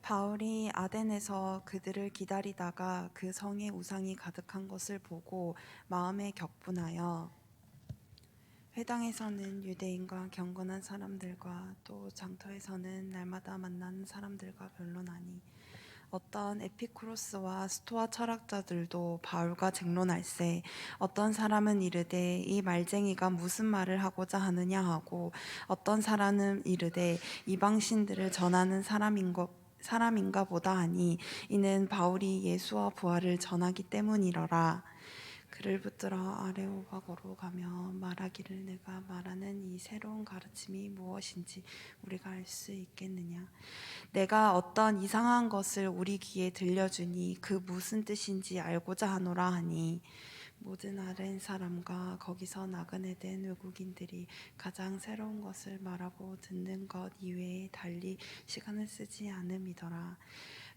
바울이 아덴에서 그들을 기다리다가 그 성에 우상이 가득한 것을 보고 마음에 격분하여 회당에서는 유대인과 경건한 사람들과 또 장터에서는 날마다 만나는 사람들과 변론하니 어떤 에피쿠로스와 스토아 철학자들도 바울과 쟁론할세 어떤 사람은 이르되 이 말쟁이가 무슨 말을 하고자 하느냐 하고 어떤 사람은 이르되 이방신들을 전하는 사람인가 보다 하니 이는 바울이 예수와 부활을 전하기 때문이러라. 그를 붙들어 아레오바고로 가며 말하기를 내가 말하는 이 새로운 가르침이 무엇인지 우리가 알 수 있겠느냐. 내가 어떤 이상한 것을 우리 귀에 들려주니 그 무슨 뜻인지 알고자 하노라 하니 모든 아덴 사람과 거기서 나그네 된 외국인들이 가장 새로운 것을 말하고 듣는 것 이외에 달리 시간을 쓰지 않음이더라.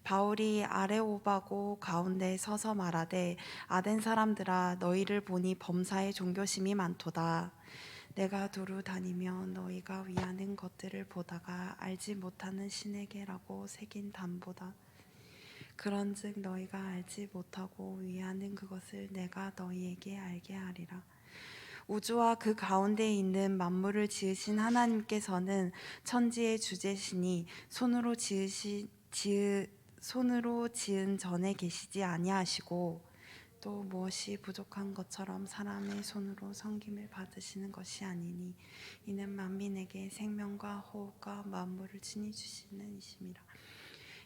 바울이 아레오바고 가운데 서서 말하되 아덴 사람들아 너희를 보니 범사에 종교심이 많도다. 내가 두루 다니며 너희가 위하는 것들을 보다가 알지 못하는 신에게라고 새긴 단보다 그런즉 너희가 알지 못하고 위하는 그것을 내가 너희에게 알게 하리라. 우주와 그 가운데 있는 만물을 지으신 하나님께서는 천지의 주제시니 손으로 지은 전에 계시지 아니하시고 또 무엇이 부족한 것처럼 사람의 손으로 섬김을 받으시는 것이 아니니 이는 만민에게 생명과 호흡과 만물을 친히 주시는 이심이라.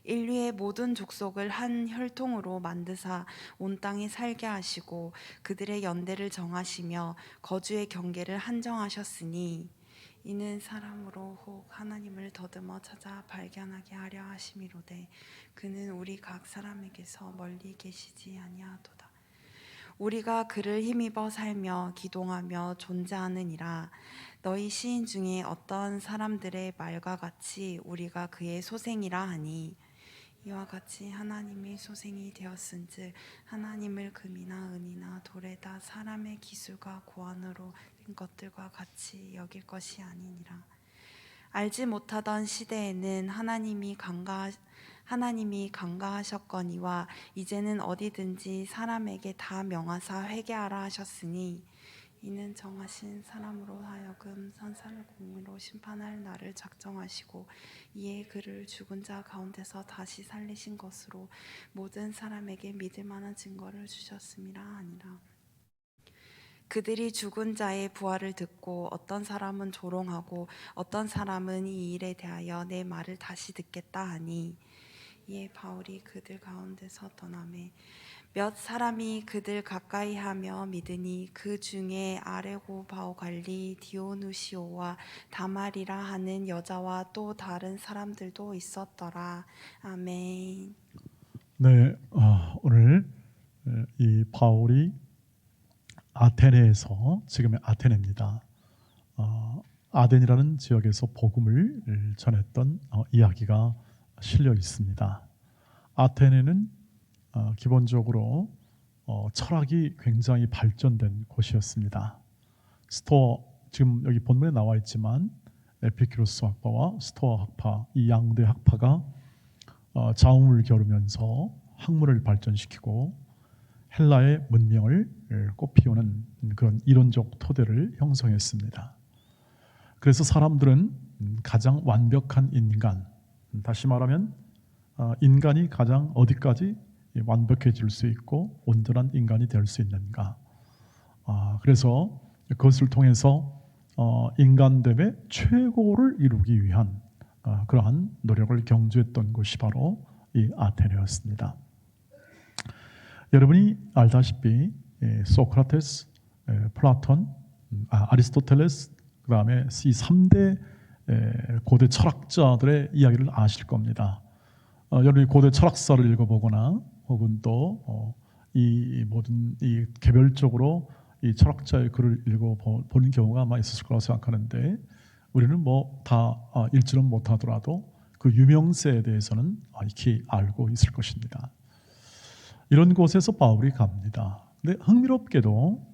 인류의 모든 족속을 한 혈통으로 만드사 온 땅에 살게 하시고 그들의 연대를 정하시며 거주의 경계를 한정하셨으니 이는 사람으로 혹 하나님을 더듬어 찾아 발견하게 하려 하심이로되 그는 우리 각 사람에게서 멀리 계시지 아니하도다. 우리가 그를 힘입어 살며 기동하며 존재하느니라. 너희 시인 중에 어떤 사람들의 말과 같이 우리가 그의 소생이라 하니 이와 같이 하나님이 소생이 되었은즉 하나님을 금이나 은이나 돌에다 사람의 기술과 고안으로 된 것들과 같이 여길 것이 아니니라. 알지 못하던 시대에는 하나님이 간과하셨거니와 이제는 어디든지 사람에게 다 명하사 회개하라 하셨으니 이는 정하신 사람으로 하여금 선산을 공의로 심판할 날을 작정하시고 이에 그를 죽은 자 가운데서 다시 살리신 것으로 모든 사람에게 믿을 만한 증거를 주셨음이라 하니라. 그들이 죽은 자의 부활을 듣고 어떤 사람은 조롱하고 어떤 사람은 이 일에 대하여 내 말을 다시 듣겠다 하니 이에 바울이 그들 가운데서 떠나매 몇 사람이 그들 가까이 하며 믿으니 그 중에 아레고바오 관리 디오누시오와 다말이라 하는 여자와 또 다른 사람들도 있었더라. 아멘. 네, 오늘 이 바울이 아테네에서, 지금의 아테네입니다. 아덴이라는 지역에서 복음을 전했던 이야기가 실려 있습니다. 아테네는 기본적으로 철학이 굉장히 발전된 곳이었습니다. 지금 여기 본문에 나와 있지만 에피큐로스 학파와 스토아 학파, 이 양대 학파가 자웅을 겨루면서 학문을 발전시키고 헬라의 문명을 꽃피우는 그런 이론적 토대를 형성했습니다. 그래서 사람들은 가장 완벽한 인간, 다시 말하면 인간이 가장 어디까지 완벽해질 수 있고 온전한 인간이 될 수 있는가, 그래서 그것을 통해서 인간됨의 최고를 이루기 위한 그러한 노력을 경주했던 곳이 바로 이 아테네였습니다. 여러분이 알다시피 소크라테스, 플라톤, 아리스토텔레스, 그 다음에 이 3대 고대 철학자들의 이야기를 아실 겁니다. 여러분이 고대 철학사를 읽어보거나 혹은 또 이 모든 이 개별적으로 이 철학자의 글을 읽어보는 경우가 아마 있었을 거라고 생각하는데, 우리는 뭐 다 읽지는 못하더라도 그 유명세에 대해서는 익히 알고 있을 것입니다. 이런 곳에서 바울이 갑니다. 근데 흥미롭게도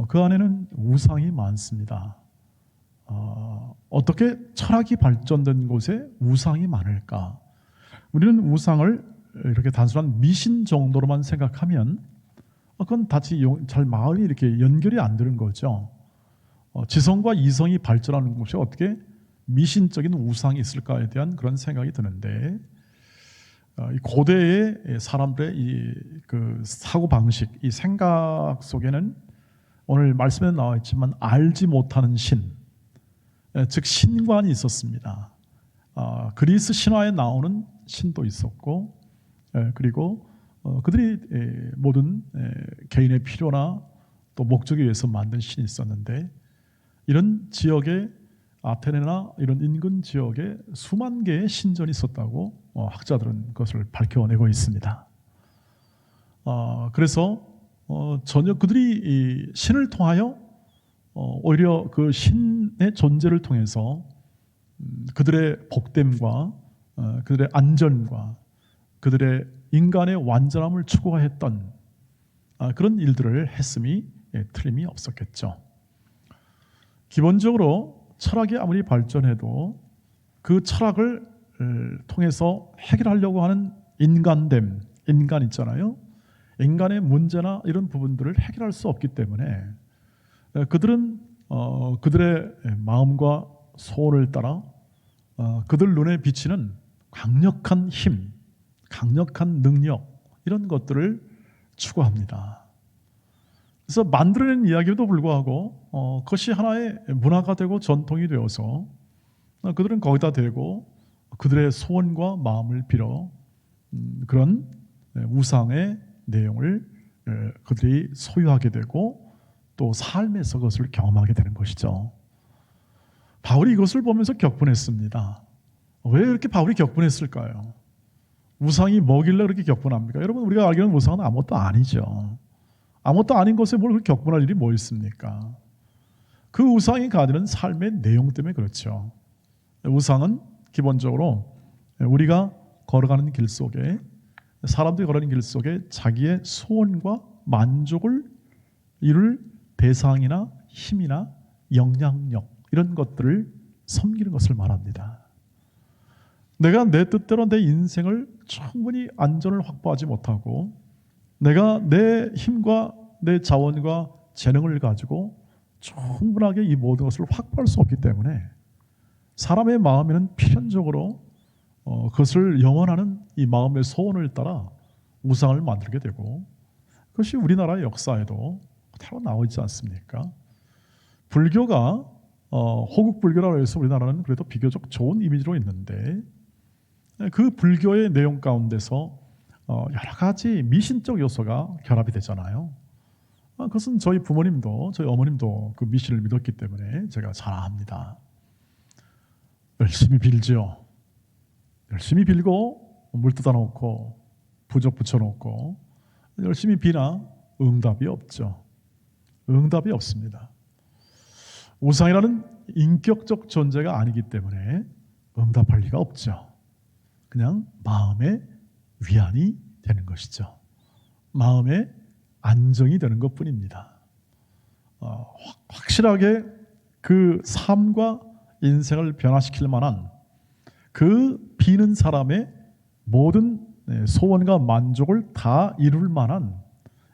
그 안에는 우상이 많습니다. 어떻게 철학이 발전된 곳에 우상이 많을까? 우리는 우상을 이렇게 단순한 미신 정도로만 생각하면 그건 다시 잘 마음이 이렇게 연결이 안 되는 거죠. 지성과 이성이 발전하는 곳이 어떻게 미신적인 우상이 있을까에 대한 그런 생각이 드는데, 이 고대의 사람들의 그 사고 방식, 이 생각 속에는 오늘 말씀에 나와 있지만 알지 못하는 신, 즉 신관이 있었습니다. 그리스 신화에 나오는 신도 있었고, 그리고 그들이 모든 개인의 필요나 또 목적에 의해서 만든 신이 있었는데, 이런 지역에 아테네나 이런 인근 지역에 수만 개의 신전이 있었다고 학자들은 그것을 밝혀내고 있습니다. 그래서 전혀 그들이 이 신을 통하여 오히려 그 신의 존재를 통해서 그들의 복됨과 그들의 안전과 그들의 인간의 완전함을 추구했던 그런 일들을 했음이 틀림이 없었겠죠. 기본적으로 철학이 아무리 발전해도 그 철학을 통해서 해결하려고 하는 인간됨, 인간 있잖아요. 인간의 문제나 이런 부분들을 해결할 수 없기 때문에 그들은 그들의 마음과 소원을 따라 그들 눈에 비치는 강력한 힘, 강력한 능력 이런 것들을 추구합니다. 그래서 만들어낸 이야기에도 불구하고 그것이 하나의 문화가 되고 전통이 되어서 그들은 거기다 대고 그들의 소원과 마음을 빌어 그런 우상의 내용을 그들이 소유하게 되고 또 삶에서 그것을 경험하게 되는 것이죠. 바울이 이것을 보면서 격분했습니다. 왜 이렇게 바울이 격분했을까요? 우상이 뭐길래 그렇게 격분합니까? 여러분, 우리가 알기로는 우상은 아무것도 아니죠. 아무것도 아닌 것에 뭘 그렇게 격분할 일이 뭐 있습니까? 그 우상이 가지는 삶의 내용 때문에 그렇죠. 우상은 기본적으로 우리가 걸어가는 길 속에, 사람들이 걸어가는 길 속에 자기의 소원과 만족을 이룰 대상이나 힘이나 영향력 이런 것들을 섬기는 것을 말합니다. 내가 내 뜻대로 내 인생을 충분히 안전을 확보하지 못하고 내가 내 힘과 내 자원과 재능을 가지고 충분하게 이 모든 것을 확보할 수 없기 때문에 사람의 마음에는 필연적으로 그것을 영원하는 이 마음의 소원을 따라 우상을 만들게 되고, 그것이 우리나라의 역사에도 그대로 나와 있지 않습니까? 불교가 호국 불교라고 해서 우리나라는 그래도 비교적 좋은 이미지로 있는데, 그 불교의 내용 가운데서 여러 가지 미신적 요소가 결합이 되잖아요. 그것은 저희 부모님도 저희 어머님도 그 미신을 믿었기 때문에 제가 잘 압니다. 열심히 빌죠. 열심히 빌고 물 뜯어 놓고 부적 붙여 놓고 열심히 비나 응답이 없죠. 응답이 없습니다. 우상이라는 인격적 존재가 아니기 때문에 응답할 리가 없죠. 그냥 마음의 위안이 되는 것이죠. 마음의 안정이 되는 것뿐입니다. 확실하게 그 삶과 인생을 변화시킬 만한 그 비는 사람의 모든 소원과 만족을 다 이룰 만한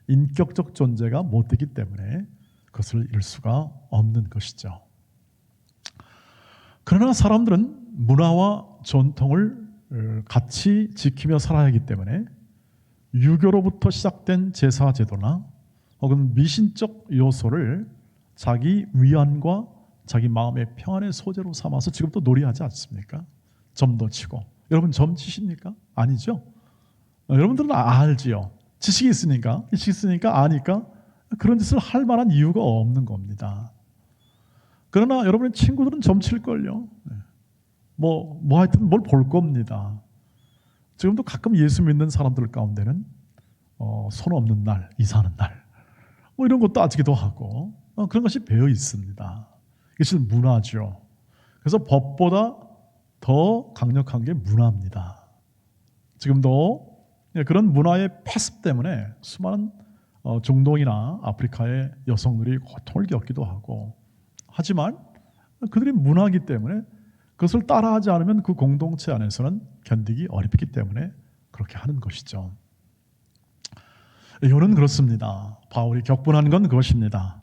인격적 존재가 못 되기 때문에 그것을 이룰 수가 없는 것이죠. 그러나 사람들은 문화와 전통을 같이 지키며 살아야 하기 때문에 유교로부터 시작된 제사 제도나 혹은 미신적 요소를 자기 위안과 자기 마음의 평안의 소재로 삼아서 지금도 놀이하지 않습니까? 점도 치고. 여러분 점 치십니까? 아니죠? 여러분들은 알지요. 지식이 있으니까 아니까 그런 짓을 할 만한 이유가 없는 겁니다. 그러나 여러분의 친구들은 점 칠걸요. 하여튼 뭘 볼 겁니다. 지금도 가끔 예수 믿는 사람들 가운데는 손 없는 날, 이사하는 날 이런 것도 따지기도 하고 그런 것이 배어 있습니다. 이것이 문화죠. 그래서 법보다 더 강력한 게 문화입니다. 지금도 그런 문화의 폐습 때문에 수많은 중동이나 아프리카의 여성들이 고통을 겪기도 하고, 하지만 그들이 문화이기 때문에 그것을 따라하지 않으면 그 공동체 안에서는 견디기 어렵기 때문에 그렇게 하는 것이죠. 이유는 그렇습니다. 바울이 격분한 건 그것입니다.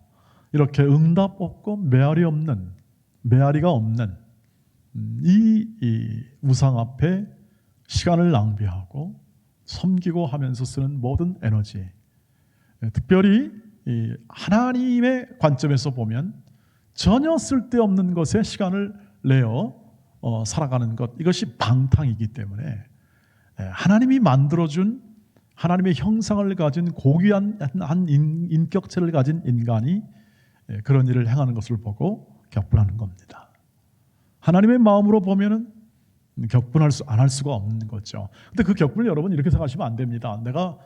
이렇게 응답 없고 메아리가 없는 이 우상 앞에 시간을 낭비하고 섬기고 하면서 쓰는 모든 에너지, 특별히 이 하나님의 관점에서 보면 전혀 쓸데없는 것에 시간을 내어 살아가는 것, 이것이 방탕이기 때문에 하나님이 만들어준 하나님의 형상을 가진 고귀한 한 인격체를 가진 인간이 그런 일을 행하는 것을 보고 격분하는 겁니다. 하나님의 마음으로 보면은 안 할 수가 없는 거죠. 근데 그 격분을 여러분 이렇게 생각하시면 안 됩니다. 내가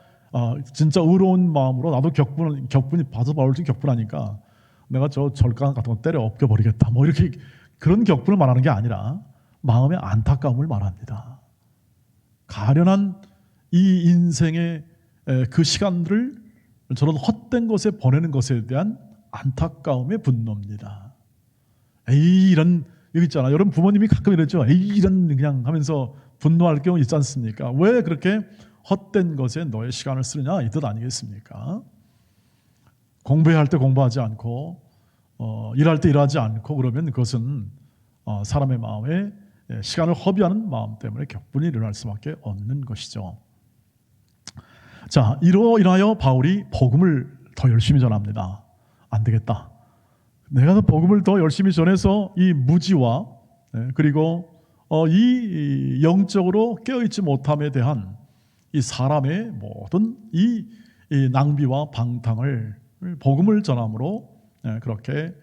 진짜 의로운 마음으로 나도 격분이 봐서 바울이 격분하니까 내가 저 절간 같은 거 때려 엎겨버리겠다. 뭐 이렇게 그런 격분을 말하는 게 아니라 마음의 안타까움을 말합니다. 가련한 이 인생의 그 시간들을 저런 헛된 것에 보내는 것에 대한 안타까움의 분노입니다. 에이 이런 여기 있잖아. 여러분 부모님이 가끔 이러죠. 에이 이런 그냥 하면서 분노할 경우 있지 않습니까? 왜 그렇게 헛된 것에 너의 시간을 쓰느냐 이 뜻 아니겠습니까? 공부해야 할 때 공부하지 않고 일할 때 일하지 않고 그러면 그것은 사람의 마음에 시간을 허비하는 마음 때문에 격분이 일어날 수밖에 없는 것이죠. 자, 이로 인하여 바울이 복음을 더 열심히 전합니다. 안 되겠다. 내가 더 복음을 더 열심히 전해서 이 무지와 그리고 이 영적으로 깨어있지 못함에 대한 이 사람의 모든 이 낭비와 방탕을 복음을 전함으로 그렇게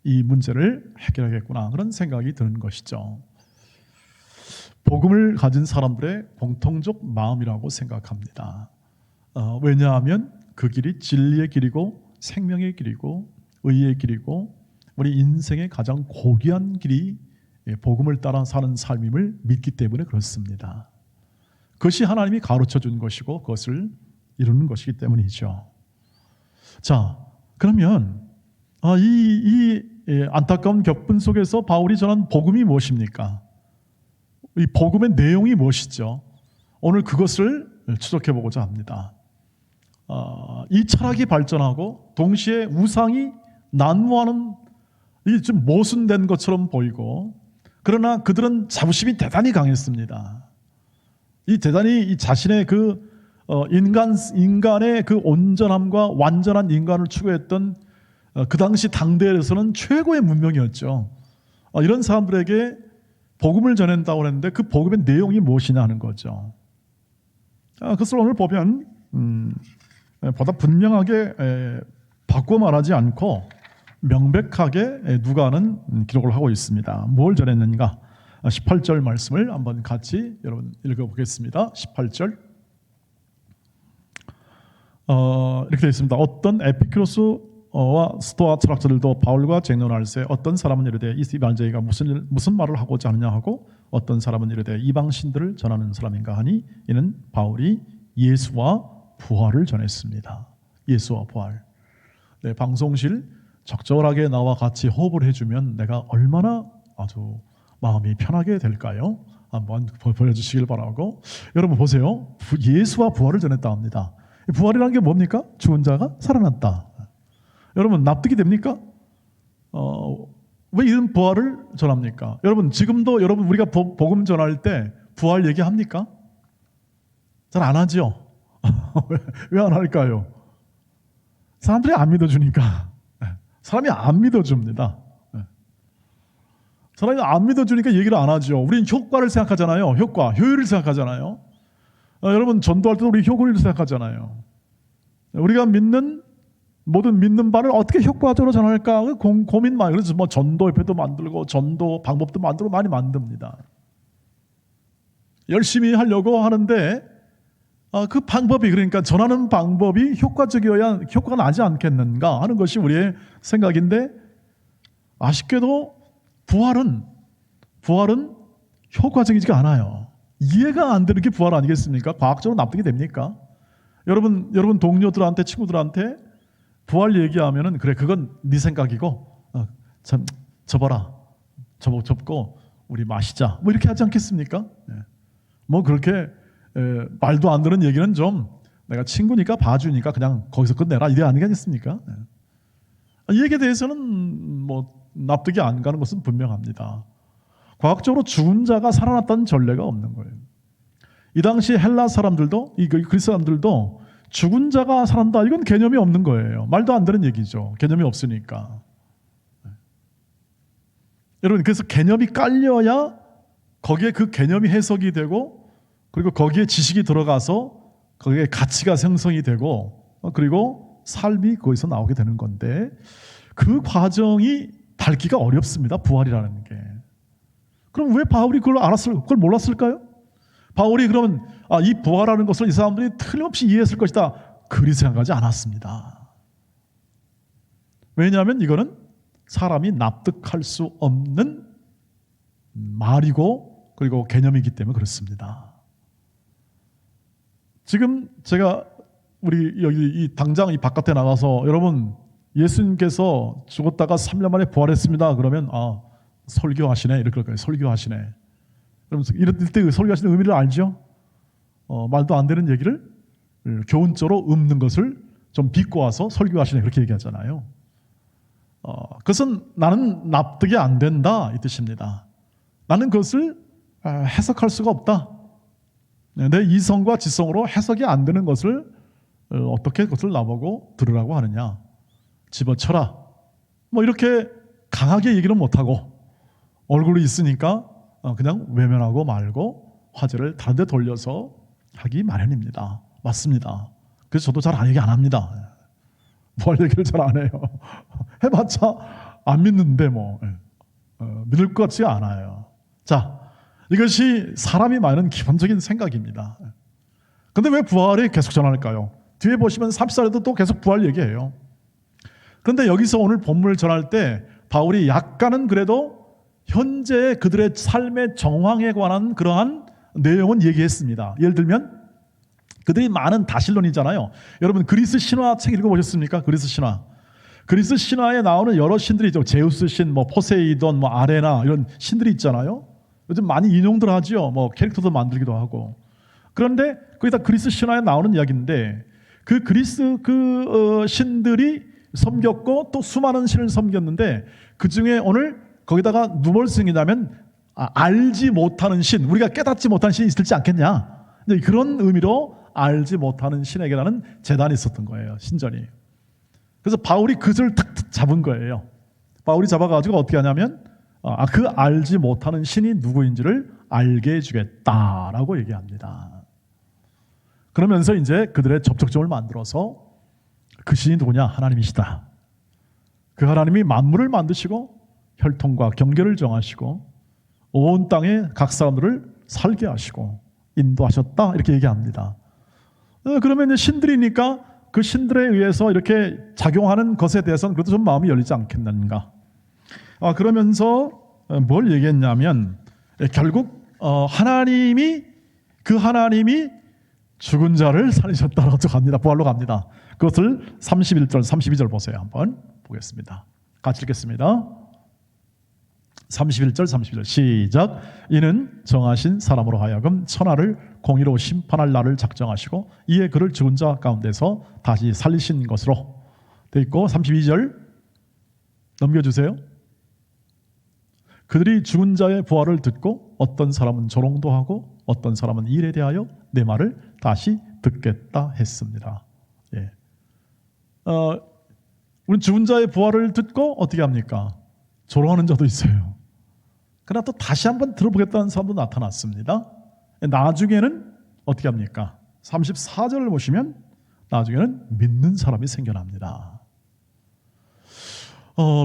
이 문제를 해결하겠구나 그런 생각이 드는 것이죠. 복음을 가진 사람들의 공통적 마음이라고 생각합니다. 왜냐하면 그 길이 진리의 길이고 생명의 길이고 의의 길이고 우리 인생의 가장 고귀한 길이 복음을 따라 사는 삶임을 믿기 때문에 그렇습니다. 그것이 하나님이 가르쳐 준 것이고 그것을 이루는 것이기 때문이죠. 자, 그러면 이 안타까운 격분 속에서 바울이 전한 복음이 무엇입니까? 이 복음의 내용이 무엇이죠? 오늘 그것을 추적해 보고자 합니다. 이 철학이 발전하고 동시에 우상이 난무하는 이 좀 모순된 것처럼 보이고 그러나 그들은 자부심이 대단히 강했습니다. 이 대단히 이 자신의 그 인간의 그 온전함과 완전한 인간을 추구했던 그 당시 당대에서는 최고의 문명이었죠. 이런 사람들에게 복음을 전한다고 했는데 그 복음의 내용이 무엇이냐 하는 거죠. 그것을 오늘 보면 보다 분명하게 바꿔 말하지 않고 명백하게 누가는 기록을 하고 있습니다. 뭘 전했는가? 18절 말씀을 한번 같이 여러분 읽어보겠습니다. 18절 이렇게 되어 있습니다. 어떤 에피쿠로스와 스토아 철학자들도 바울과 쟁론할세 어떤 사람은 이르되 이 말자이가 무슨 말을 하고자 하느냐 하고 어떤 사람은 이르되 이방신들을 전하는 사람인가 하니 이는 바울이 예수와 부활을 전했습니다. 예수와 부활. 네, 방송실 적절하게 나와 같이 호흡을 해주면 내가 얼마나 아주 마음이 편하게 될까요? 한번 보여주시길 바라고. 여러분 보세요. 예수와 부활을 전했다 합니다. 부활이라는 게 뭡니까? 죽은 자가 살아났다. 여러분 납득이 됩니까? 왜 이런 부활을 전합니까? 여러분 지금도 여러분 우리가 복음 전할 때 부활 얘기합니까? 잘 안 하죠. 왜 안 할까요? 사람들이 안 믿어주니까. 사람이 안 믿어줍니다. 사람이 안 믿어주니까 얘기를 안 하죠. 우리는 효과를 생각하잖아요. 효율을 생각하잖아요. 여러분 전도할 때도 우리 효율을 생각하잖아요. 우리가 모든 믿는 바를 어떻게 효과적으로 전할까 고민 많이. 그래서 뭐 전도협회도 만들고 전도 방법도 만들고 많이 만듭니다. 열심히 하려고 하는데 그 방법이 그러니까 전하는 방법이 효과적이어야 효과가 나지 않겠는가 하는 것이 우리의 생각인데 아쉽게도 부활은 효과적이지가 않아요. 이해가 안 되는 게 부활 아니겠습니까? 과학적으로 납득이 됩니까? 여러분 동료들한테 친구들한테 부활 얘기하면은 그래 그건 네 생각이고 참 접어라 접고 우리 마시자 뭐 이렇게 하지 않겠습니까? 뭐 그렇게 말도 안 되는 얘기는 좀 내가 친구니까 봐주니까 그냥 거기서 끝내라 이게 아니겠습니까? 이 얘기에 대해서는 뭐 납득이 안 가는 것은 분명합니다. 과학적으로 죽은 자가 살아났다는 전례가 없는 거예요. 이 당시 헬라 사람들도 이 그리스 사람들도 죽은 자가 살아난다 이건 개념이 없는 거예요. 말도 안 되는 얘기죠. 개념이 없으니까. 여러분 그래서 개념이 깔려야 거기에 그 개념이 해석이 되고 그리고 거기에 지식이 들어가서 거기에 가치가 생성이 되고 그리고 삶이 거기서 나오게 되는 건데 그 과정이 밟기가 어렵습니다. 부활이라는 게. 그럼 왜 바울이 그걸 몰랐을까요? 바울이 그러면 이 부활하는 것을 이 사람들이 틀림없이 이해했을 것이다. 그리 생각하지 않았습니다. 왜냐하면 이거는 사람이 납득할 수 없는 말이고 그리고 개념이기 때문에 그렇습니다. 지금 제가 우리 여기 당장 이 바깥에 나가서 여러분 예수님께서 죽었다가 3년 만에 부활했습니다. 그러면 설교하시네 이렇게 그럴 거예요. 설교하시네. 그러면서 이럴 때 그 설교하시는 의미를 알죠? 말도 안 되는 얘기를 교훈적으로 읊는 것을 좀 비꼬아서 설교하시네 그렇게 얘기하잖아요. 그것은 나는 납득이 안 된다 이 뜻입니다. 나는 그것을 해석할 수가 없다. 내 이성과 지성으로 해석이 안 되는 것을 어떻게 그것을 나보고 들으라고 하느냐. 집어쳐라. 뭐 이렇게 강하게 얘기는 못하고 얼굴이 있으니까 그냥 외면하고 말고 화제를 다른 데 돌려서 하기 마련입니다. 맞습니다. 그래서 저도 잘 얘기 안 합니다. 부활 얘기를 잘 안 해요. 해봤자 안 믿는데 뭐 믿을 것 같지 않아요. 자, 이것이 사람이 많은 기본적인 생각입니다. 근데 왜 부활이 계속 전할까요? 뒤에 보시면 30살에도 또 계속 부활 얘기해요. 그런데 여기서 오늘 본문을 전할 때 바울이 약간은 그래도 현재 그들의 삶의 정황에 관한 그러한 내용은 얘기했습니다. 예를 들면 그들이 많은 다실론이잖아요. 여러분 그리스 신화 책 읽어보셨습니까? 그리스 신화. 그리스 신화에 나오는 여러 신들이 있죠. 제우스 신, 뭐 포세이돈, 뭐 아레나 이런 신들이 있잖아요. 요즘 많이 인용들 하죠. 뭐 캐릭터도 만들기도 하고. 그런데 그게 다 그리스 신화에 나오는 이야기인데 그 그리스 신들이 섬겼고 또 수많은 신을 섬겼는데 그 중에 오늘 거기다가 누뭘 쓰냐면 알지 못하는 신, 우리가 깨닫지 못하는 신이 있을지 않겠냐. 그런 의미로 알지 못하는 신에게라는 제단이 있었던 거예요. 신전이. 그래서 바울이 그것을 탁 잡은 거예요. 바울이 잡아가지고 어떻게 하냐면 그 알지 못하는 신이 누구인지를 알게 해주겠다라고 얘기합니다. 그러면서 이제 그들의 접촉점을 만들어서 그 신이 누구냐? 하나님이시다. 그 하나님이 만물을 만드시고 혈통과 경계를 정하시고 온 땅에 각 사람들을 살게 하시고 인도하셨다 이렇게 얘기합니다. 그러면 이제 신들이니까 그 신들에 의해서 이렇게 작용하는 것에 대해서는 그래도 좀 마음이 열리지 않겠는가. 그러면서 뭘 얘기했냐면 결국 하나님이 죽은 자를 살리셨다라고 갑니다. 부활로 갑니다. 그것을 31절, 32절 보세요. 한번 보겠습니다. 같이 읽겠습니다. 31절, 32절 시작. 이는 정하신 사람으로 하여금 천하를 공의로 심판할 날을 작정하시고 이에 그를 죽은 자 가운데서 다시 살리신 것으로 돼 있고 32절 넘겨주세요. 그들이 죽은 자의 부활을 듣고 어떤 사람은 조롱도 하고 어떤 사람은 일에 대하여 내 말을 다시 듣겠다 했습니다. 예. 우리는 죽은 자의 부활을 듣고 어떻게 합니까? 조롱하는 자도 있어요. 그러나 또 다시 한번 들어보겠다는 사람도 나타났습니다. 나중에는 어떻게 합니까? 34절을 보시면 나중에는 믿는 사람이 생겨납니다.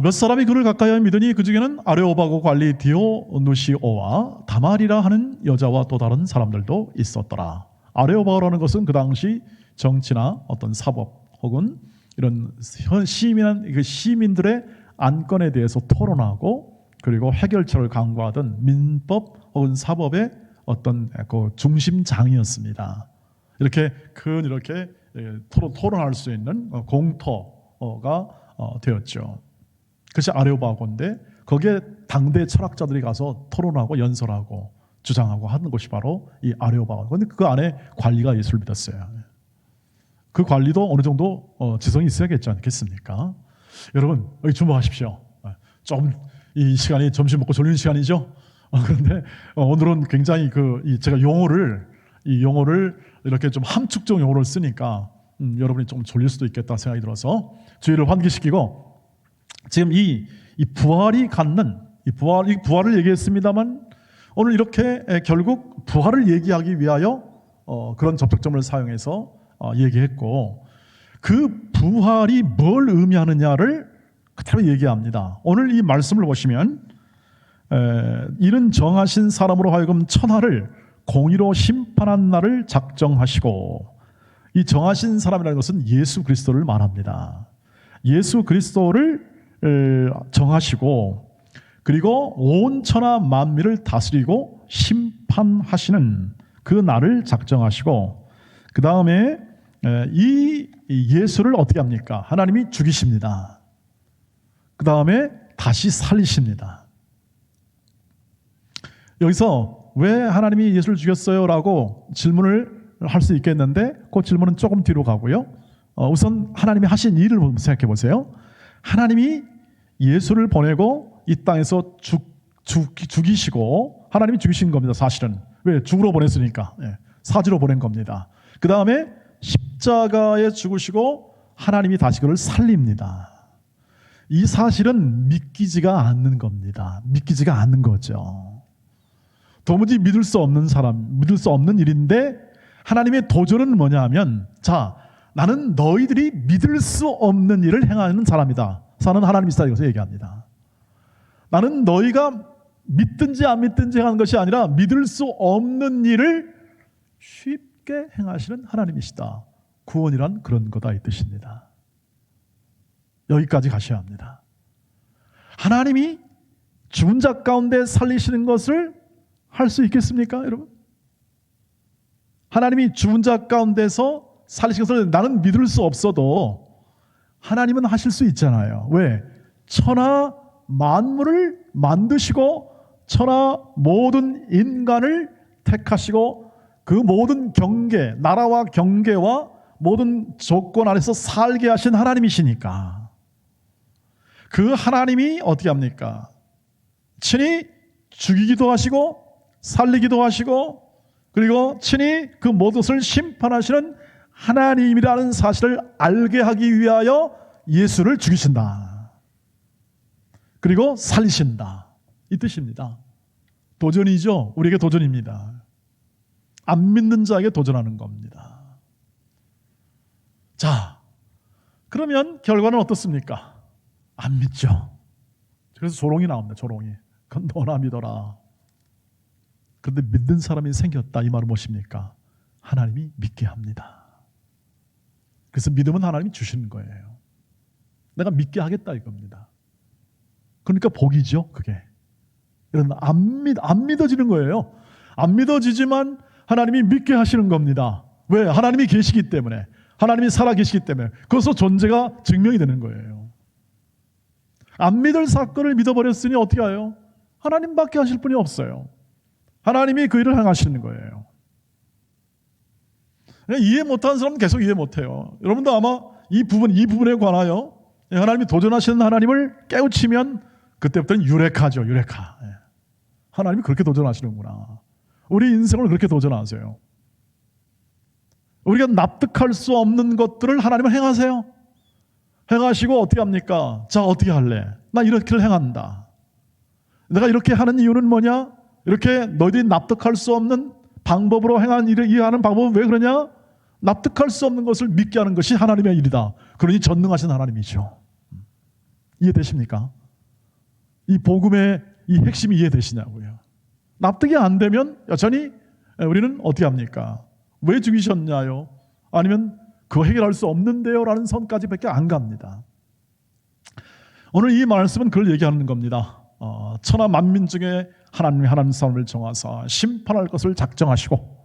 몇 사람이 그를 가까이 믿으니 그 중에는 아레오바고 관리 디오누시오와 다말이라 하는 여자와 또 다른 사람들도 있었더라. 아레오바고라는 것은 그 당시 정치나 어떤 사법 혹은 이런 시민들의 안건에 대해서 토론하고 그리고 해결책을 강구하던 민법 혹은 사법의 어떤 그 중심장이었습니다. 이렇게 토론할 수 있는 공터가 되었죠. 그것이 아레오바고인데 거기에 당대 철학자들이 가서 토론하고 연설하고 주장하고 하는 곳이 바로 이 아레오바고. 그런데 그 안에 관리가 예수를 믿었어요. 그 관리도 어느 정도 지성이 있어야겠지 않겠습니까? 여러분 여기 주목하십시오. 좀 이 시간이 점심 먹고 졸리는 시간이죠. 그런데 오늘은 굉장히 제가 용어를 이렇게 좀 함축적 용어를 쓰니까 여러분이 좀 졸릴 수도 있겠다 생각이 들어서 주의를 환기시키고, 지금 이 부활이 갖는 이 부활을 얘기했습니다만, 오늘 이렇게 결국 부활을 얘기하기 위하여 그런 접촉점을 사용해서 얘기했고, 그 부활이 뭘 의미하느냐를 그대로 얘기합니다. 오늘 이 말씀을 보시면 이는 정하신 사람으로 하여금 천하를 공의로 심판한 날을 작정하시고, 이 정하신 사람이라는 것은 예수 그리스도를 말합니다. 예수 그리스도를 정하시고, 그리고 온 천하 만민을 다스리고 심판하시는 그 날을 작정하시고, 그 다음에 이 예수를 어떻게 합니까? 하나님이 죽이십니다. 그 다음에 다시 살리십니다. 여기서 왜 하나님이 예수를 죽였어요? 라고 질문을 할 수 있겠는데, 그 질문은 조금 뒤로 가고요. 우선 하나님이 하신 일을 생각해 보세요. 하나님이 예수를 보내고 이 땅에서 죽이시고, 하나님이 죽이신 겁니다. 사실은 왜? 죽으러 보냈으니까. 사지로 보낸 겁니다. 그 다음에 십자가에 죽으시고 하나님이 다시 그를 살립니다. 이 사실은 믿기지가 않는 겁니다. 믿기지가 않는 거죠. 도무지 믿을 수 없는 일인데, 하나님의 도전은 뭐냐면, 자, 나는 너희들이 믿을 수 없는 일을 행하는 사람이다. 사는 하나님이시다. 이것을 얘기합니다. 나는 너희가 믿든지 안 믿든지 하는 것이 아니라 믿을 수 없는 일을 쉽게 행하시는 하나님이시다. 구원이란 그런 거다, 이 뜻입니다. 여기까지 가셔야 합니다. 하나님이 죽은 자 가운데 살리시는 것을 할 수 있겠습니까, 여러분? 하나님이 죽은 자 가운데서 살리시는 것을 나는 믿을 수 없어도 하나님은 하실 수 있잖아요. 왜? 천하 만물을 만드시고 천하 모든 인간을 택하시고 그 모든 경계, 나라와 경계와 모든 조건 안에서 살게 하신 하나님이시니까, 그 하나님이 어떻게 합니까? 친히 죽이기도 하시고 살리기도 하시고, 그리고 친히 그 모든 것을 심판하시는 하나님이라는 사실을 알게 하기 위하여 예수를 죽이신다. 그리고 살리신다. 이 뜻입니다. 도전이죠. 우리에게 도전입니다. 안 믿는 자에게 도전하는 겁니다. 자, 그러면 결과는 어떻습니까? 안 믿죠. 그래서 조롱이 나옵니다. 조롱이. 그건 너나 믿어라. 그런데 믿는 사람이 생겼다. 이 말은 무엇입니까? 하나님이 믿게 합니다. 그래서 믿음은 하나님이 주시는 거예요. 내가 믿게 하겠다 이겁니다. 그러니까 복이죠, 그게. 안 믿어지는 거예요. 안 믿어지지만 하나님이 믿게 하시는 겁니다. 왜? 하나님이 계시기 때문에, 하나님이 살아 계시기 때문에, 그것으로 존재가 증명이 되는 거예요. 안 믿을 사건을 믿어버렸으니 어떻게 해요? 하나님밖에 하실 분이 없어요. 하나님이 그 일을 행하시는 거예요. 이해 못하는 사람은 계속 이해 못해요. 여러분도 아마 이 부분에 관하여 하나님이 도전하시는 하나님을 깨우치면 그때부터는 유레카죠. 유레카. 하나님이 그렇게 도전하시는구나. 우리 인생을 그렇게 도전하세요. 우리가 납득할 수 없는 것들을 하나님은 행하세요. 행하시고 어떻게 합니까? 자, 어떻게 할래? 나 이렇게를 행한다. 내가 이렇게 하는 이유는 뭐냐? 이렇게 너희들이 납득할 수 없는 방법으로 행한 일을 이해하는 방법은 왜 그러냐? 납득할 수 없는 것을 믿게 하는 것이 하나님의 일이다. 그러니 전능하신 하나님이죠. 이해되십니까? 이 복음의 이 핵심이 이해되시냐고요. 납득이 안 되면 여전히 우리는 어떻게 합니까? 왜 죽이셨냐요? 아니면 그거 해결할 수 없는데요? 라는 선까지밖에 안 갑니다. 오늘 이 말씀은 그걸 얘기하는 겁니다. 천하 만민 중에 하나님이 하나님 사람을 정하사 심판할 것을 작정하시고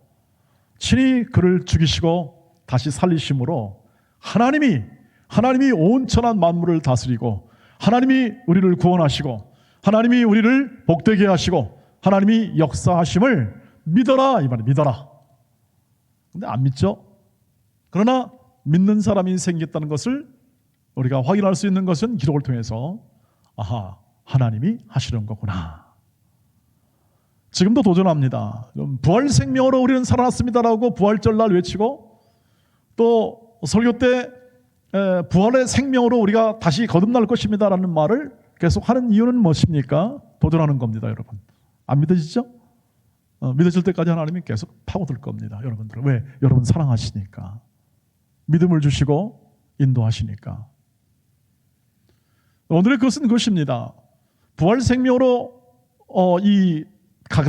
친히 그를 죽이시고 다시 살리심으로 하나님이 온 천하 만물을 다스리고 하나님이 우리를 구원하시고 하나님이 우리를 복되게 하시고 하나님이 역사하심을 믿어라 이 말이에요. 믿어라. 근데 안 믿죠? 그러나 믿는 사람이 생겼다는 것을 우리가 확인할 수 있는 것은 기록을 통해서 아하, 하나님이 하시는 거구나. 지금도 도전합니다. 부활 생명으로 우리는 살아났습니다라고 부활절날 외치고 또 설교 때 부활의 생명으로 우리가 다시 거듭날 것입니다라는 말을 계속 하는 이유는 무엇입니까? 도전하는 겁니다, 여러분. 안 믿어지죠? 믿어질 때까지 하나님이 계속 파고들 겁니다, 여러분들. 왜? 여러분 사랑하시니까. 믿음을 주시고 인도하시니까. 오늘의 것은 그것입니다. 부활 생명으로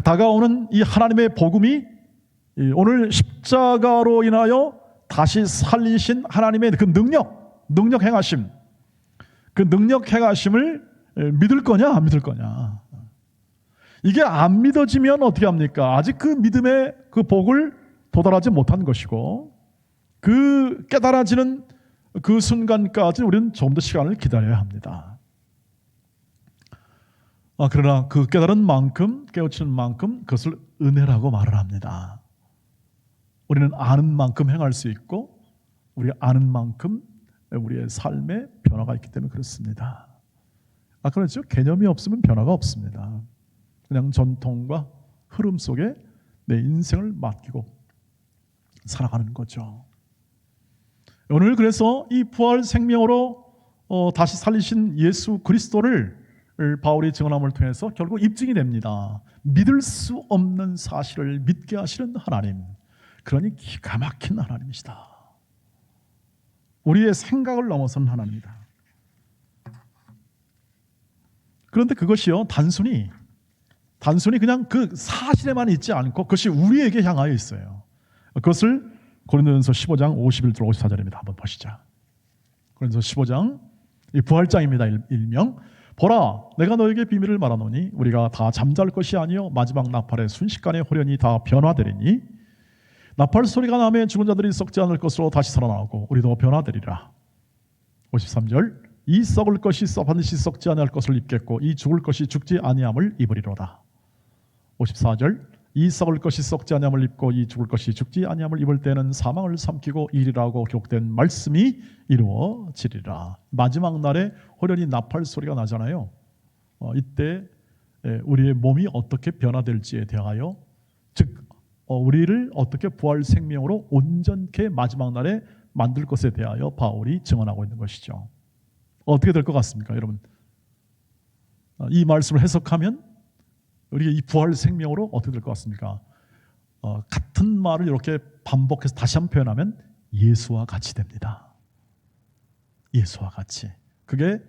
다가오는 이 하나님의 복음이 오늘 십자가로 인하여 다시 살리신 하나님의 그 능력 행하심, 그 능력 행하심을 믿을 거냐 안 믿을 거냐. 이게 안 믿어지면 어떻게 합니까? 아직 그 믿음의 그 복을 도달하지 못한 것이고 그 깨달아지는 그 순간까지 우리는 좀 더 시간을 기다려야 합니다. 그러나 그 깨달은 만큼, 깨우치는 만큼 그것을 은혜라고 말을 합니다. 우리는 아는 만큼 행할 수 있고 우리가 아는 만큼 우리의 삶에 변화가 있기 때문에 그렇습니다. 그렇죠? 개념이 없으면 변화가 없습니다. 그냥 전통과 흐름 속에 내 인생을 맡기고 살아가는 거죠. 오늘 그래서 이 부활 생명으로 다시 살리신 예수 그리스도를 바울이 증언함을 통해서 결국 입증이 됩니다. 믿을 수 없는 사실을 믿게 하시는 하나님, 그러니 기가 막힌 하나님이시다. 우리의 생각을 넘어선 하나님이다. 그런데 그것이요, 단순히 그냥 그 사실에만 있지 않고 그것이 우리에게 향하여 있어요. 그것을 고린도전서 15장 51절 54절입니다. 한번 보시죠. 고린도전서 15장, 이 부활장입니다. 일명 보라, 내가 너에게 비밀을 말하노니 우리가 다 잠잘 것이 아니요 마지막 나팔의 순식간에 호련히 다 변화되리니 나팔 소리가 나면 죽은 자들이 썩지 않을 것으로 다시 살아나오고 우리도 변화되리라. 53절, 이 썩을 것이 반드시 썩지 아니할 것을 입겠고 이 죽을 것이 죽지 아니함을 입으리로다. 54절, 이 썩을 것이 썩지 아니함을 입고 이 죽을 것이 죽지 아니함을 입을 때는 사망을 삼키고 일이라고 기록된 말씀이 이루어지리라. 마지막 날에 호련히 나팔 소리가 나잖아요. 이때 우리의 몸이 어떻게 변화될지에 대하여, 즉 우리를 어떻게 부활 생명으로 온전케 마지막 날에 만들 것에 대하여 바울이 증언하고 있는 것이죠. 어떻게 될 것 같습니까, 여러분? 이 말씀을 해석하면 우리가 이 부활 생명으로 어떻게 될 것 같습니까? 같은 말을 이렇게 반복해서 다시 한번 표현하면 예수와 같이 됩니다. 예수와 같이. 그게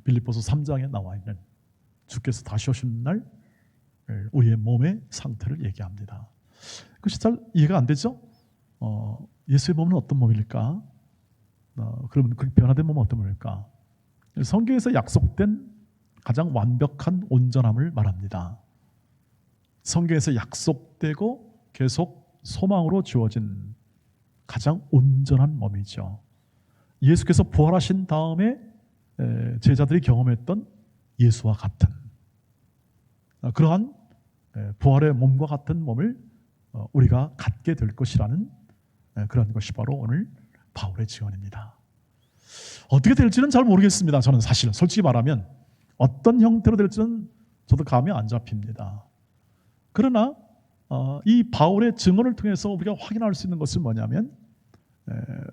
빌립보서 3장에 나와 있는 주께서 다시 오시는 날 우리의 몸의 상태를 얘기합니다. 그것이 잘 이해가 안 되죠? 예수의 몸은 어떤 몸일까? 그러면 그 변화된 몸은 어떤 몸일까? 성경에서 약속된 가장 완벽한 온전함을 말합니다. 성경에서 약속되고 계속 소망으로 주어진 가장 온전한 몸이죠. 예수께서 부활하신 다음에 제자들이 경험했던 예수와 같은 그러한 부활의 몸과 같은 몸을 우리가 갖게 될 것이라는 그런 것이 바로 오늘 바울의 증언입니다. 어떻게 될지는 잘 모르겠습니다. 저는 사실 솔직히 말하면 어떤 형태로 될지는 저도 감이 안 잡힙니다. 그러나 이 바울의 증언을 통해서 우리가 확인할 수 있는 것은 뭐냐면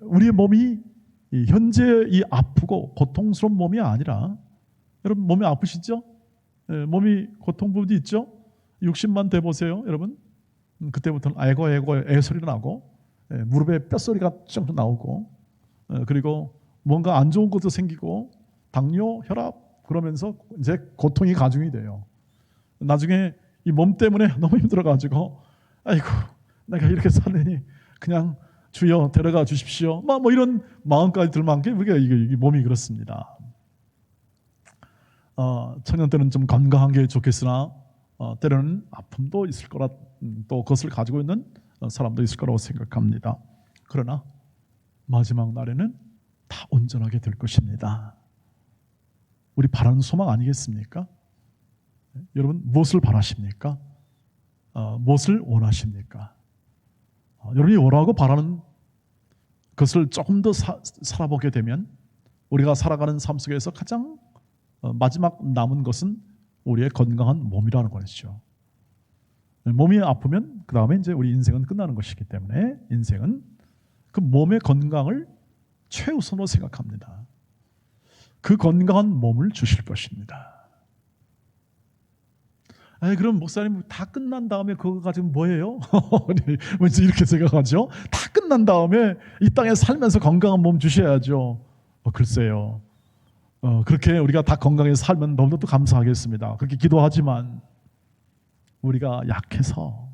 우리의 몸이 현재 이 아프고 고통스러운 몸이 아니라, 여러분 몸이 아프시죠? 몸이 고통 부분이 있죠? 60만 돼 보세요, 여러분. 그때부터는 아이고 애소리가 나고 무릎에 뼛소리가 쭉 나오고 그리고 뭔가 안 좋은 것도 생기고 당뇨, 혈압 그러면서 이제 고통이 가중이 돼요. 나중에 이 몸 때문에 너무 힘들어가지고 아이고 내가 이렇게 살려니 그냥 주여 데려가 주십시오. 뭐 이런 마음까지 들 만큼 우리가 이게 몸이 그렇습니다. 청년 때는 좀 건강한 게 좋겠으나 때로는 아픔도 있을 거라, 또 그것을 가지고 있는 사람도 있을 거라고 생각합니다. 그러나 마지막 날에는 다 온전하게 될 것입니다. 우리 바라는 소망 아니겠습니까? 여러분 무엇을 바라십니까? 무엇을 원하십니까? 여러분이 원하고 바라는 것을 조금 더 살아보게 되면 우리가 살아가는 삶 속에서 가장 마지막 남은 것은 우리의 건강한 몸이라는 것이죠. 몸이 아프면 그 다음에 이제 우리 인생은 끝나는 것이기 때문에 인생은 그 몸의 건강을 최우선으로 생각합니다. 그 건강한 몸을 주실 것입니다. 그럼 목사님 다 끝난 다음에 그거 가지고 뭐예요? 왠지 이렇게 생각하죠. 다 끝난 다음에 이 땅에 살면서 건강한 몸 주셔야죠. 글쎄요. 그렇게 우리가 다 건강하게 살면 너무나도 감사하겠습니다. 그렇게 기도하지만 우리가 약해서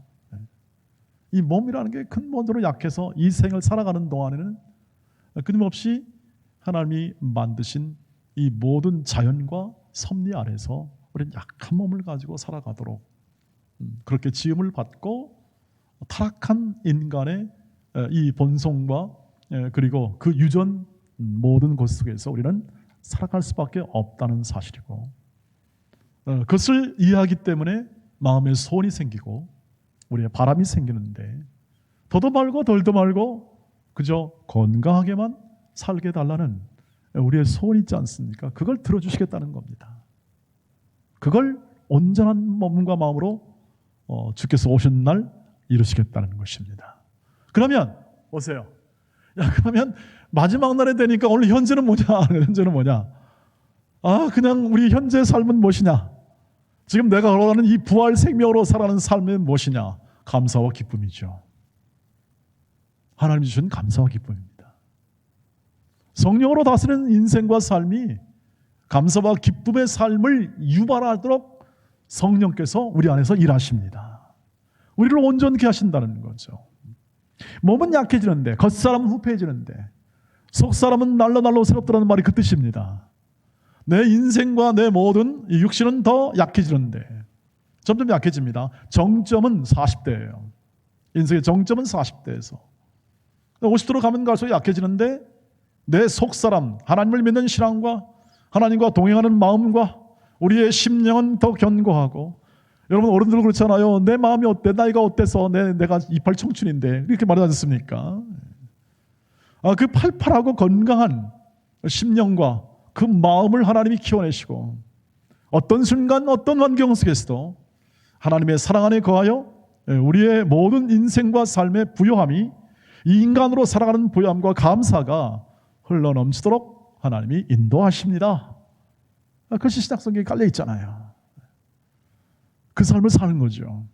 이 몸이라는 게 근본적으로 약해서 이 생을 살아가는 동안에는 끊임없이 하나님이 만드신 이 모든 자연과 섭리 아래서 우리는 약한 몸을 가지고 살아가도록 그렇게 지음을 받고 타락한 인간의 이 본성과 그리고 그 유전 모든 것 속에서 우리는 살아갈 수밖에 없다는 사실이고 그것을 이해하기 때문에 마음에 소원이 생기고 우리의 바람이 생기는데 더도 말고 덜도 말고 그저 건강하게만 살게 해달라는 우리의 소원이 있지 않습니까? 그걸 들어주시겠다는 겁니다. 그걸 온전한 몸과 마음으로 주께서 오신 날 이루시겠다는 것입니다. 그러면 보세요. 그러면 마지막 날에 되니까 오늘 현재는 뭐냐? 현재는 뭐냐? 그냥 우리 현재 삶은 무엇이냐? 지금 내가 걸어가는 이 부활 생명으로 살아가는 삶은 무엇이냐? 감사와 기쁨이죠. 하나님 주신 감사와 기쁨입니다. 성령으로 다스리는 인생과 삶이 감사와 기쁨의 삶을 유발하도록 성령께서 우리 안에서 일하십니다. 우리를 온전케 하신다는 거죠. 몸은 약해지는데 겉사람은 후패해지는데 속사람은 날로 새롭다는 말이 그 뜻입니다. 내 인생과 내 모든 육신은 더 약해지는데 점점 약해집니다. 정점은 40대예요. 인생의 정점은 40대에서 50대로 가면 갈수록 약해지는데 내 속사람, 하나님을 믿는 신앙과 하나님과 동행하는 마음과 우리의 심령은 더 견고하고 여러분 어른들 그렇잖아요. 내 마음이 어때? 나이가 어때서 내가 28 청춘인데 이렇게 말하지 않습니까? 그 팔팔하고 건강한 심령과 그 마음을 하나님이 키워내시고 어떤 순간 어떤 환경 속에서도 하나님의 사랑 안에 거하여 우리의 모든 인생과 삶의 부요함이 이 인간으로 살아가는 부요함과 감사가 흘러넘치도록 하나님이 인도하십니다. 그것이 신약성경에 깔려 있잖아요. 그 삶을 사는 거죠.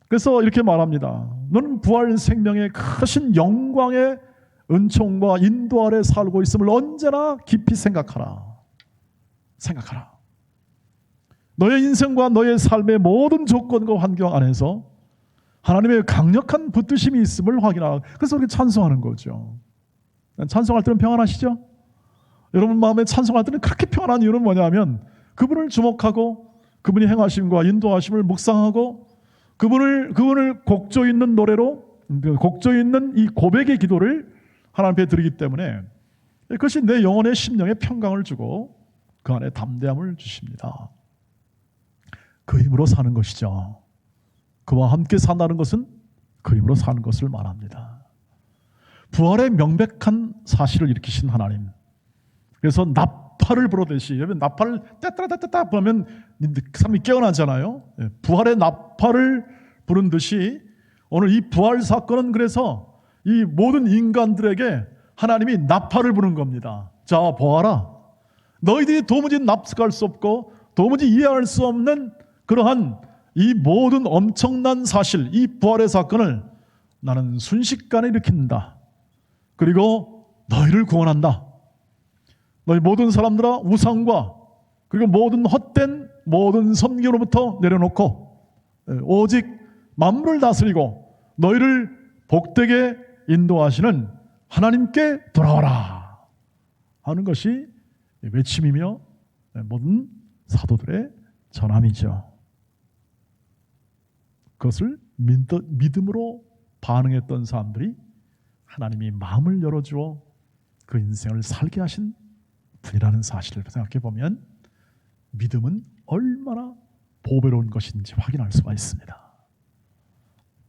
그래서 이렇게 말합니다. 너는 부활 생명의 크신 영광의 은총과 인도 아래 살고 있음을 언제나 깊이 생각하라. 너의 인생과 너의 삶의 모든 조건과 환경 안에서 하나님의 강력한 붙드심이 있음을 확인하라. 그래서 우리가 찬송하는 거죠. 찬송할 때는 평안하시죠? 여러분 마음에 찬송할 때는 그렇게 평안한 이유는 뭐냐면 그분을 주목하고 그분이 행하심과 인도하심을 묵상하고 그분을 곡조 있는 노래로 곡조 있는 이 고백의 기도를 하나님 앞에 드리기 때문에 그것이 내 영혼의 심령에 평강을 주고 그 안에 담대함을 주십니다. 그 힘으로 사는 것이죠. 그와 함께 산다는 것은 그 힘으로 사는 것을 말합니다. 부활의 명백한 사실을 일으키신 하나님. 그래서 나팔을 부르듯이 여러분 나팔을 따따따따 부르면 그 사람이 깨어나잖아요. 부활의 나팔을 부른 듯이 오늘 이 부활 사건은 그래서 이 모든 인간들에게 하나님이 나팔을 부는 겁니다. 자 보아라. 너희들이 도무지 납득할 수 없고 도무지 이해할 수 없는 그러한 이 모든 엄청난 사실, 이 부활의 사건을 나는 순식간에 일으킨다. 그리고 너희를 구원한다. 너희 모든 사람들아 우상과 그리고 모든 헛된 모든 섬기로부터 내려놓고 오직 만물을 다스리고 너희를 복되게 인도하시는 하나님께 돌아와라 하는 것이 외침이며 모든 사도들의 전함이죠. 그것을 믿음으로 반응했던 사람들이 하나님이 마음을 열어주어 그 인생을 살게 하신 분이라는 사실을 생각해 보면 믿음은 얼마나 보배로운 것인지 확인할 수가 있습니다.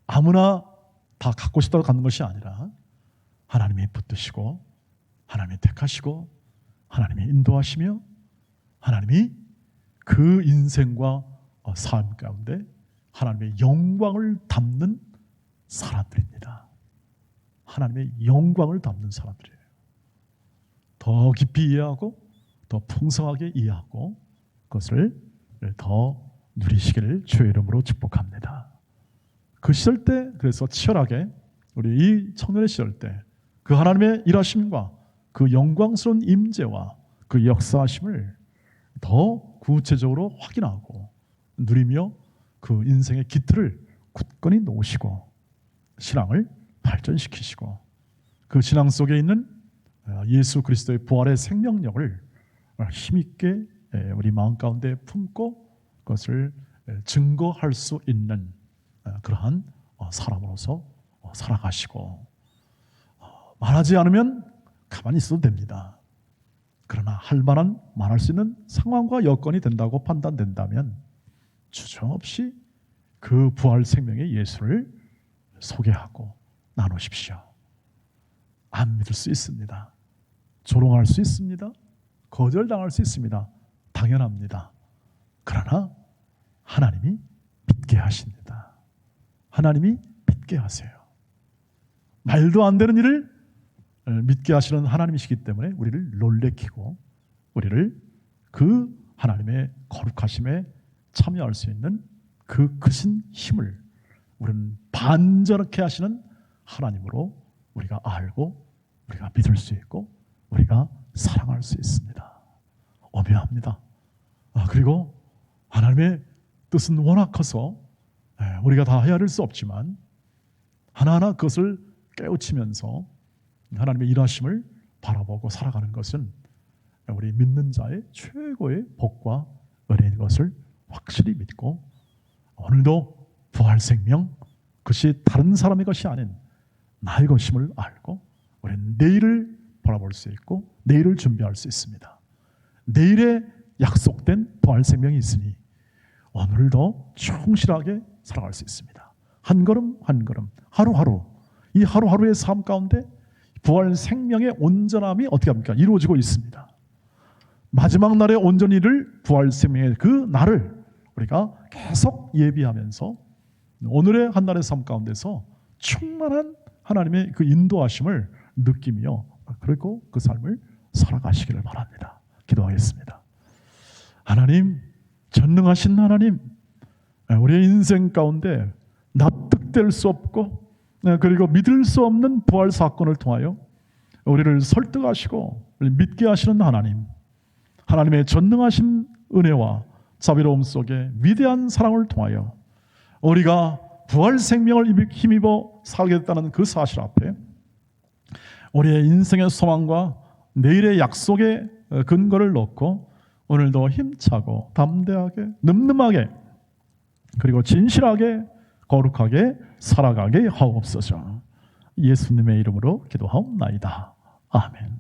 아무나 다 갖고 싶다고 갖는 것이 아니라 하나님이 붙드시고 하나님이 택하시고 하나님이 인도하시며 하나님이 그 인생과 삶 가운데 하나님의 영광을 담는 사람들입니다. 하나님의 영광을 담는 사람들이에요. 더 깊이 이해하고 더 풍성하게 이해하고 그것을 더 누리시기를 주의 이름으로 축복합니다. 그 시절 때 그래서 치열하게 우리 이 청년의 시절 때 그 하나님의 일하심과 그 영광스러운 임재와 그 역사하심을 더 구체적으로 확인하고 누리며 그 인생의 기틀을 굳건히 놓으시고 신앙을 발전시키시고 그 신앙 속에 있는 예수 그리스도의 부활의 생명력을 힘있게 우리 마음 가운데 품고 그것을 증거할 수 있는 그러한 사람으로서 살아가시고 말하지 않으면 가만히 있어도 됩니다. 그러나 할 만한 말할 수 있는 상황과 여건이 된다고 판단된다면 주저없이 그 부활 생명의 예수를 소개하고 나누십시오. 안 믿을 수 있습니다. 조롱할 수 있습니다. 거절당할 수 있습니다. 당연합니다. 그러나 하나님이 믿게 하십니다. 하나님이 믿게 하세요. 말도 안 되는 일을 믿게 하시는 하나님이시기 때문에 우리를 놀래키고 우리를 그 하나님의 거룩하심에 참여할 수 있는 그 크신 힘을 우리는 반전케 하시는 하나님으로 우리가 알고 우리가 믿을 수 있고 우리가 사랑할 수 있습니다. 엄연합니다. 그리고 하나님의 뜻은 워낙 커서 우리가 다 헤아릴 수 없지만 하나하나 그것을 깨우치면서 하나님의 일하심을 바라보고 살아가는 것은 우리 믿는 자의 최고의 복과 은혜인 것을 확실히 믿고 오늘도 부활 생명 그것이 다른 사람의 것이 아닌 나의 것임을 알고 우리는 내일을 바라볼 수 있고 내일을 준비할 수 있습니다. 내일에 약속된 부활 생명이 있으니 오늘도 충실하게 살아갈 수 있습니다. 한 걸음 한 걸음 하루하루 이 하루하루의 삶 가운데 부활 생명의 온전함이 어떻게 합니까? 이루어지고 있습니다. 마지막 날의 온전히를 부활 생명의 그 날을 우리가 계속 예비하면서 오늘의 한 날의 삶 가운데서 충만한 하나님의 그 인도하심을 느끼며 그리고 그 삶을 살아가시기를 바랍니다. 기도하겠습니다. 하나님, 전능하신 하나님, 우리의 인생 가운데 납득될 수 없고 그리고 믿을 수 없는 부활 사건을 통하여 우리를 설득하시고 믿게 하시는 하나님, 하나님의 전능하신 은혜와 자비로움 속에 위대한 사랑을 통하여 우리가 부활 생명을 힘입어 살게 됐다는 그 사실 앞에 우리의 인생의 소망과 내일의 약속의 근거를 놓고 오늘도 힘차고 담대하게 늠름하게 그리고 진실하게 거룩하게 살아가게 하옵소서. 예수님의 이름으로 기도하옵나이다. 아멘.